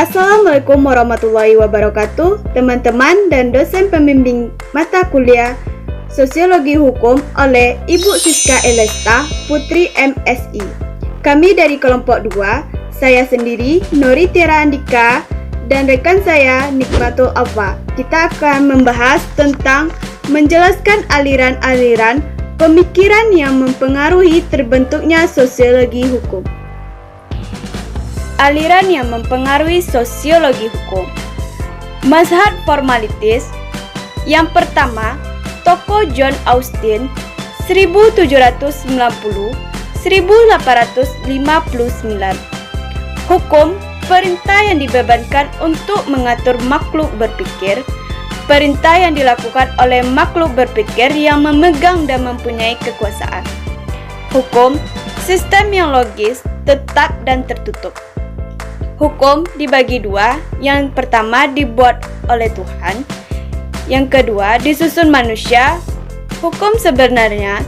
Assalamualaikum warahmatullahi wabarakatuh, teman-teman dan dosen pembimbing mata kuliah Sosiologi Hukum oleh Ibu Siska Elesta, Putri MSI. Kami dari kelompok 2, saya sendiri, Nori Tiara Andika, dan rekan saya, Nikmatul Alfa. Kita akan membahas tentang menjelaskan aliran-aliran pemikiran yang mempengaruhi terbentuknya sosiologi hukum. Aliran yang mempengaruhi sosiologi hukum. Mazhab formalitis. Yang pertama, tokoh John Austin 1790-1859. Hukum, perintah yang dibebankan untuk mengatur makhluk berpikir, perintah yang dilakukan oleh makhluk berpikir yang memegang dan mempunyai kekuasaan. Hukum, sistem yang logis, tetap dan tertutup. Hukum dibagi dua, yang pertama dibuat oleh Tuhan, yang kedua disusun manusia. Hukum sebenarnya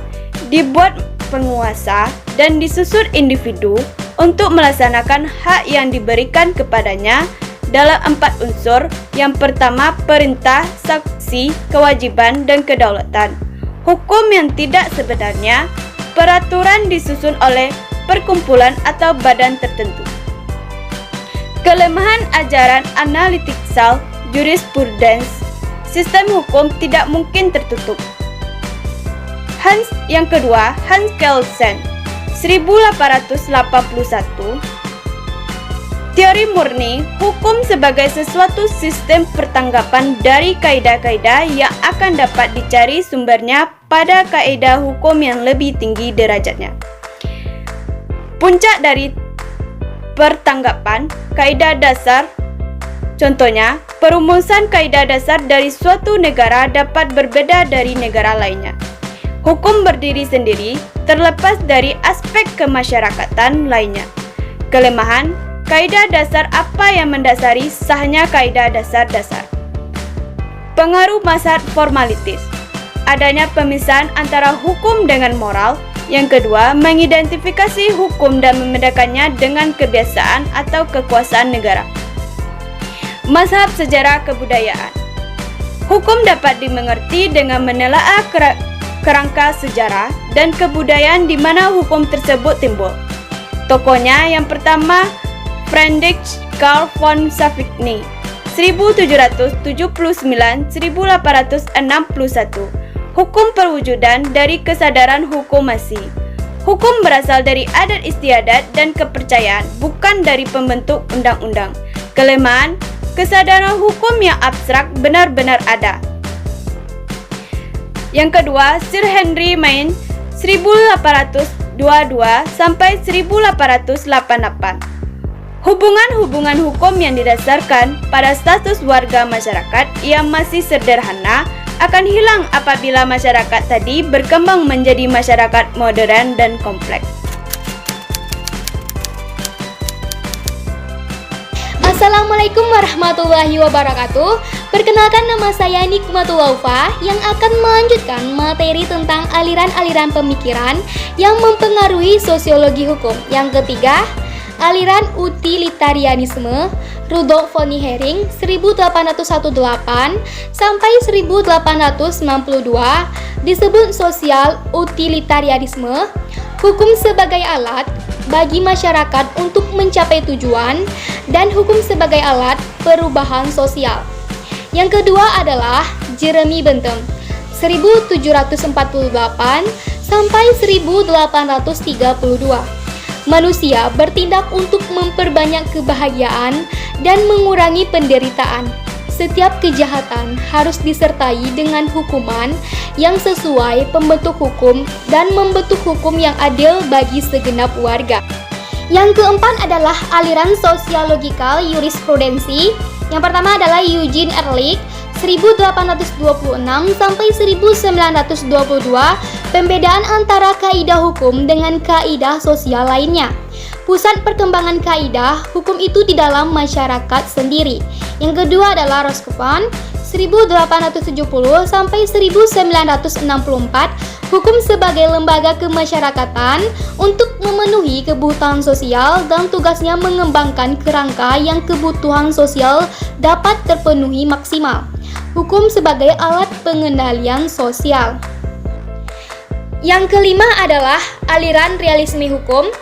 dibuat penguasa dan disusun individu untuk melaksanakan hak yang diberikan kepadanya dalam 4 unsur. Yang pertama perintah, sanksi, kewajiban, dan kedaulatan. Hukum yang tidak sebenarnya, peraturan disusun oleh perkumpulan atau badan tertentu. Kelemahan ajaran analytical jurisprudence. Sistem hukum tidak mungkin tertutup. Yang kedua, Hans Kelsen 1881. Teori murni hukum sebagai sesuatu sistem pertanggapan dari kaidah-kaidah yang akan dapat dicari sumbernya pada kaidah hukum yang lebih tinggi derajatnya. Puncak dari pertanggapan kaidah dasar. Contohnya, perumusan kaidah dasar dari suatu negara dapat berbeda dari negara lainnya. Hukum berdiri sendiri, terlepas dari aspek kemasyarakatan lainnya. Kelemahan, kaidah dasar apa yang mendasari sahnya kaidah dasar-dasar. Pengaruh mazhab formalitis. Adanya pemisahan antara hukum dengan moral. Yang kedua, mengidentifikasi hukum dan membedakannya dengan kebiasaan atau kekuasaan negara. Mazhab sejarah kebudayaan. Hukum dapat dimengerti dengan menelaah kerangka sejarah dan kebudayaan di mana hukum tersebut timbul. Tokohnya yang pertama, Friedrich Karl von Savigny 1779-1861. Hukum perwujudan dari kesadaran hukumasi. Hukum berasal dari adat istiadat dan kepercayaan, bukan dari pembentuk undang-undang. Kelemahan, kesadaran hukum yang abstrak benar-benar ada. Yang kedua, Sir Henry Maine 1822-1888. Hubungan-hubungan hukum yang didasarkan pada status warga masyarakat yang masih sederhana akan hilang apabila masyarakat tadi berkembang menjadi masyarakat modern dan kompleks. Assalamualaikum warahmatullahi wabarakatuh. Perkenalkan, nama saya Nikmatul Alfa yang akan melanjutkan materi tentang aliran-aliran pemikiran yang mempengaruhi sosiologi hukum. Yang ketiga, aliran utilitarianisme. Rudolf von Hering 1818 sampai 1892 disebut sosial utilitarianisme, hukum sebagai alat bagi masyarakat untuk mencapai tujuan, dan hukum sebagai alat perubahan sosial. Yang kedua adalah Jeremy Bentham 1748 sampai 1832. Manusia bertindak untuk memperbanyak kebahagiaan dan mengurangi penderitaan. Setiap kejahatan harus disertai dengan hukuman yang sesuai pembentuk hukum dan membentuk hukum yang adil bagi segenap warga. Yang keempat adalah aliran sosiologikal jurisprudensi. Yang pertama adalah Eugene Ehrlich 1826 sampai 1922, pembedaan antara kaidah hukum dengan kaidah sosial lainnya. Pusat perkembangan kaidah hukum itu di dalam masyarakat sendiri. Yang kedua adalah Roscoe 1870 sampai 1964, Hukum sebagai lembaga kemasyarakatan untuk memenuhi kebutuhan sosial dan tugasnya mengembangkan kerangka yang kebutuhan sosial dapat terpenuhi maksimal. Hukum sebagai alat pengendalian sosial. Yang kelima adalah aliran realisme hukum.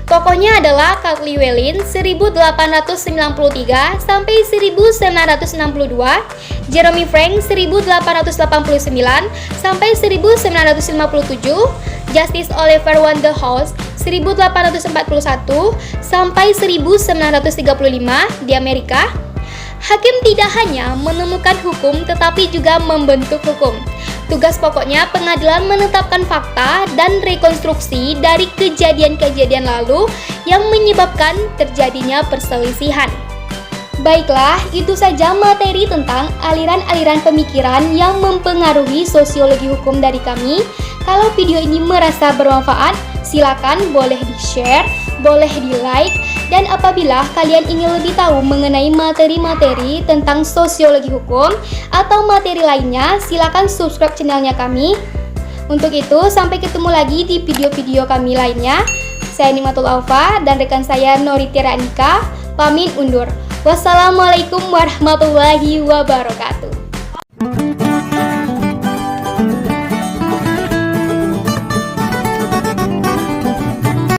Tokohnya adalah Karl Llewellyn 1893 sampai 1962, Jeremy Frank 1889 sampai 1957, Justice Oliver Wendell Holmes 1841 sampai 1935 di Amerika. Hakim tidak hanya menemukan hukum tetapi juga membentuk hukum. Tugas pokoknya pengadilan menetapkan fakta dan rekonstruksi dari kejadian-kejadian lalu yang menyebabkan terjadinya perselisihan. Baiklah, itu saja materi tentang aliran-aliran pemikiran yang mempengaruhi sosiologi hukum dari kami. Kalau video ini merasa bermanfaat, silakan boleh di-share, boleh di-like, dan apabila kalian ingin lebih tahu mengenai materi-materi tentang sosiologi hukum atau materi lainnya, silakan subscribe channelnya kami. Untuk itu, sampai ketemu lagi di video-video kami lainnya. Saya Nimatul Alfa dan rekan saya Nori Tiara Andika, pamit undur. Wassalamualaikum warahmatullahi wabarakatuh.